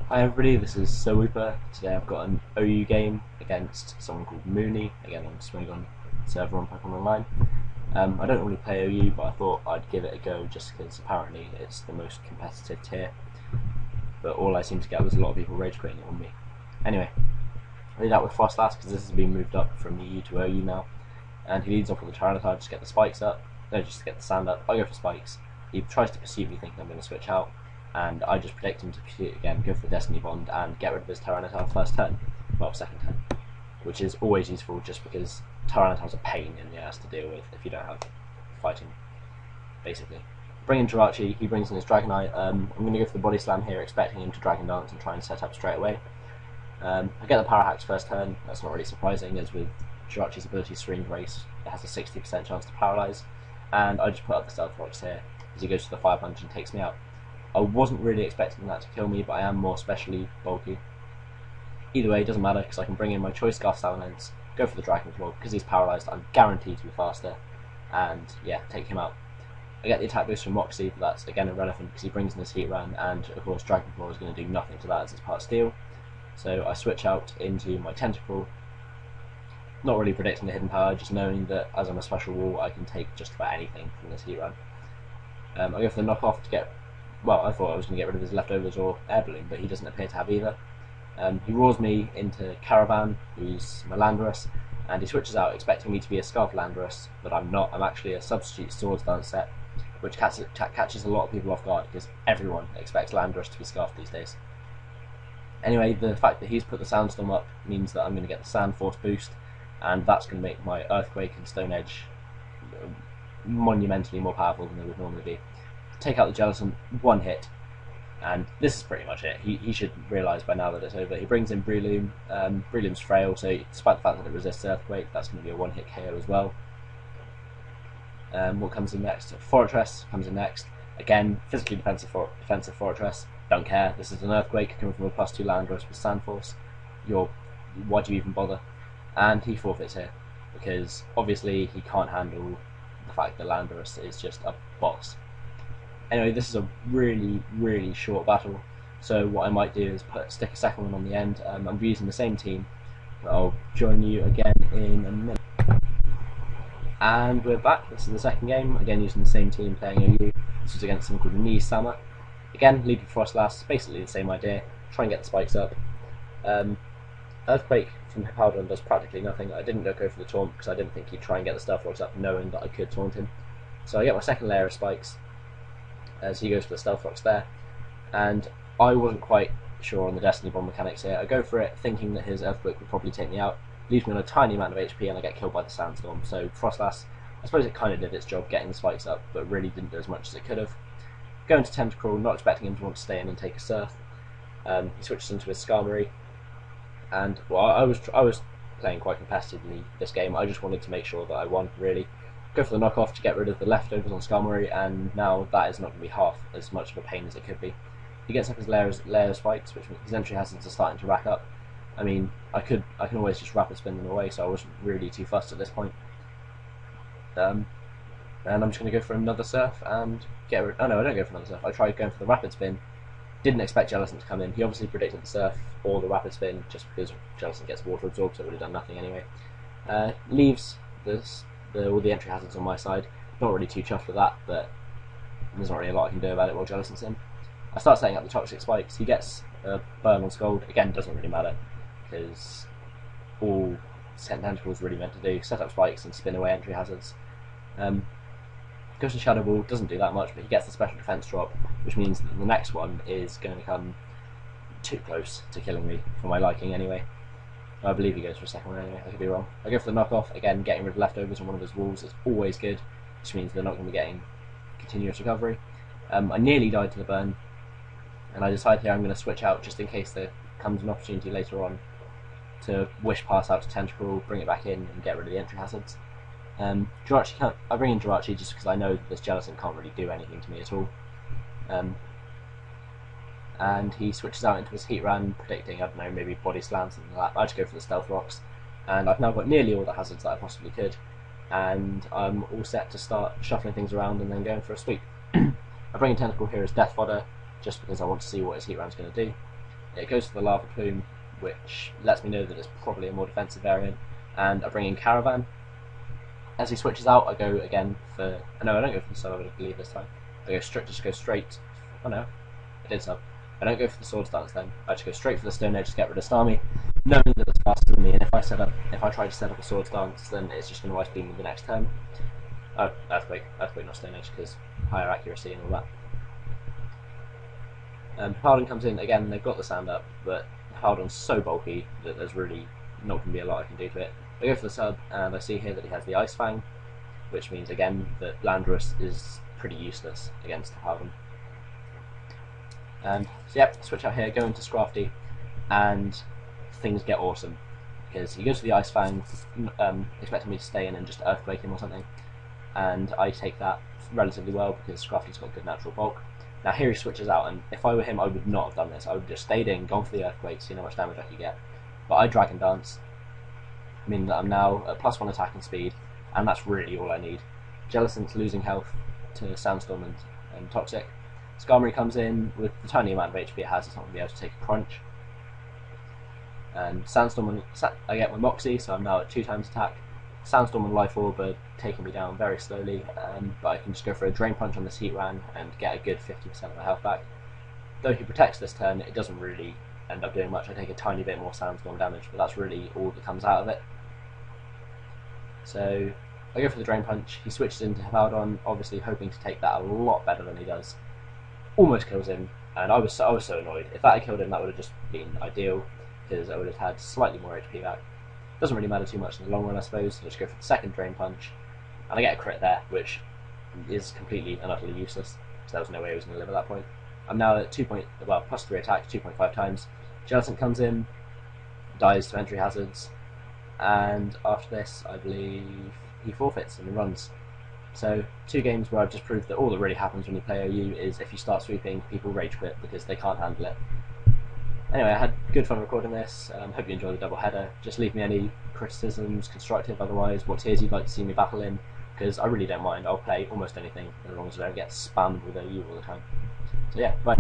Hi everybody, this is Sowooper. Today I've got an OU game against someone called Mooney. Again, on Smogon server on Pokémon Online. I don't really play OU, but I thought I'd give it a go just because apparently it's the most competitive tier. But all I seemed to get was a lot of people rage quitting it on me. Anyway, I lead out with Frostlass because this has been moved up from EU to OU now. And he leads off with the Tyranitar just to get the spikes up. No, just to get the sand up. I go for spikes. He tries to pursue me thinking I'm going to switch out. And I just predict him to pursue it again, go for the Destiny Bond, and get rid of his Tyranitar first turn. Well, second turn. Which is always useful just because Tyranitar's a pain in the ass to deal with if you don't have fighting, basically. Bring in Jirachi, he brings in his Dragonite. I'm going to go for the Body Slam here, expecting him to Dragon Dance and try and set up straight away. I get the Power Hacks first turn, that's not really surprising, as with Jirachi's ability Serene Grace, it has a 60% chance to paralyse. And I just put up the Stealth Rocks here, as he goes to the Fire Punch and takes me out. I wasn't really expecting that to kill me, but I am more specially bulky. Either way, it doesn't matter, because I can bring in my Choice Scarf Salamence, go for the Dragon Claw, because he's paralysed, I'm guaranteed to be faster, and yeah, take him out. I get the attack boost from Moxie, but that's again irrelevant, because he brings in his Heat Run, and of course Dragon Claw is going to do nothing to that as it's part Steel. So I switch out into my Tentacle, not really predicting the hidden power, just knowing that as I'm a special wall, I can take just about anything from this Heat Run. I go for the knockoff to get. Well, I thought I was going to get rid of his leftovers or air balloon, but he doesn't appear to have either. He roars me into Caravan, who's my Landorus, and he switches out expecting me to be a Scarf Landorus, but I'm not. I'm actually a substitute Swords Dance set, which catches a lot of people off guard because everyone expects Landorus to be Scarf these days. Anyway, the fact that he's put the Sandstorm up means that I'm going to get the Sand Force boost, and that's going to make my Earthquake and Stone Edge monumentally more powerful than they would normally be. Take out the Jellicent, one hit, and this is pretty much it. He should realise by now that it's over. He brings in Breloom. Breloom's frail, so despite the fact that it resists Earthquake, that's going to be a one-hit KO as well. What comes in next? Fortress comes in next. Again, physically defensive Fortress. Don't care. This is an Earthquake coming from a +2 Landorus with Sand Force. Why do you even bother? And he forfeits here because obviously he can't handle the fact that Landorus is just a boss. Anyway, this is a really, really short battle, so what I might do is stick a second one on the end. I'm using the same team, but I'll join you again in a minute. And we're back. This is the second game, again using the same team playing OU. This was against someone called Nii Sama. Again, lead with Frostlass, basically the same idea, try and get the spikes up. Earthquake from Hippowdon does practically nothing. I didn't go for the taunt because I didn't think he'd try and get the Stealth Rocks up knowing that I could taunt him. So I get my second layer of spikes, as he goes for the Stealth Rocks there, and I wasn't quite sure on the Destiny Bomb mechanics here. I go for it thinking that his Earthquake would probably take me out, leaves me on a tiny amount of HP and I get killed by the Sandstorm. So Frostlass, I suppose it kind of did its job getting the spikes up, but really didn't do as much as it could have. Go into Tentacruel, not expecting him to want to stay in and take a Surf. He switches into his Skarmory, and well, I was playing quite competitively this game. I just wanted to make sure that I won, really. Go for the knockoff to get rid of the leftovers on Skarmory, and now that is not going to be half as much of a pain as it could be. He gets up his layer of spikes, which his entry hazards are starting to rack up. I mean, I can always just rapid spin them away, so I wasn't really too fussed at this point. And I'm just going to go for another Surf and get rid. Oh no, I don't go for another Surf. I tried going for the rapid spin. Didn't expect Jellicent to come in. He obviously predicted the Surf or the rapid spin just because Jellicent gets water absorbed, so it would have done nothing anyway. Leaves all the entry hazards on my side. Not really too chuffed with that, but there's not really a lot I can do about it while Jellicent's in. I start setting up the Toxic Spikes. He gets a burn on Scald. Again, doesn't really matter, because all Tentacle is really meant to do, set up spikes and spin away entry hazards. Goes to Shadow Ball, doesn't do that much, but he gets the special defense drop, which means that the next one is going to come too close to killing me, for my liking anyway. I believe he goes for a second one anyway, I could be wrong. I go for the knockoff, again getting rid of leftovers on one of his walls is always good, which means they're not going to be getting continuous recovery. I nearly died to the burn, and I decide here I'm going to switch out just in case there comes an opportunity later on to Wish Pass out to Tentacruel, bring it back in and get rid of the entry hazards. I bring in Jirachi just because I know that this Jellicent can't really do anything to me at all. And he switches out into his Heat Run, predicting, I don't know, maybe Body Slam, something like that. I just go for the Stealth Rocks, and I've now got nearly all the hazards that I possibly could, and I'm all set to start shuffling things around and then going for a sweep. I bring in Tentacle here as Death Fodder, just because I want to see what his Heat Run's going to do. it goes to the Lava Plume, which lets me know that it's probably a more defensive variant, and I bring in Caravan. As he switches out, I go again for... No, I don't go for the sub, I believe this time. I just go straight... Oh no, I did sub. I don't go for the Swords Dance then. I just go straight for the Stone Edge to get rid of Starmie, knowing that it's faster than me, and if I try to set up a Swords Dance, then it's just going to Ice Beam me the next turn. Oh, Earthquake not Stone Edge, because higher accuracy and all that. Howden comes in, again, they've got the sand up, but Howden's so bulky that there's really not going to be a lot I can do to it. I go for the sub, and I see here that he has the Ice Fang, which means, again, that Landorus is pretty useless against Howden. So yep, switch out here, go into Scrafty, and things get awesome. Because he goes for the Ice Fang, expecting me to stay in and just Earthquake him or something, and I take that relatively well because Scrafty's got good natural bulk. Now here he switches out, and if I were him I would not have done this. I would have just stayed in, gone for the Earthquake, seen how much damage I could get. But I Dragon Dance, meaning that I'm now at +1 attack and speed, and that's really all I need. Jellicent's losing health to Sandstorm and Toxic. Skarmory comes in with the tiny amount of HP it has, it's not going to be able to take a crunch. And Sandstorm, I get my Moxie, so I'm now at 2 times attack. Sandstorm and Life Orb are taking me down very slowly, but I can just go for a Drain Punch on this Heatran and get a good 50% of my health back. Though he protects this turn, it doesn't really end up doing much. I take a tiny bit more Sandstorm damage, but that's really all that comes out of it. So I go for the Drain Punch, he switches into Hippowdon, obviously hoping to take that a lot better than he does. Almost kills him, and I was so annoyed. If that had killed him, that would have just been ideal, because I would have had slightly more HP back. Doesn't really matter too much in the long run, I suppose. I just go for the second Drain Punch, and I get a crit there, which is completely and utterly useless, because there was no way I was going to live at that point. I'm now at +3 attack, 2.5 times. Jellicent comes in, dies to entry hazards, and after this, I believe he forfeits and runs. So 2 games where I've just proved that all that really happens when you play OU is if you start sweeping, people rage quit because they can't handle it. Anyway, I had good fun recording this. Hope you enjoyed the double header. Just leave me any criticisms, constructive otherwise, what tiers you'd like to see me battle in, because I really don't mind. I'll play almost anything as long as I don't get spammed with OU all the time. So yeah, bye.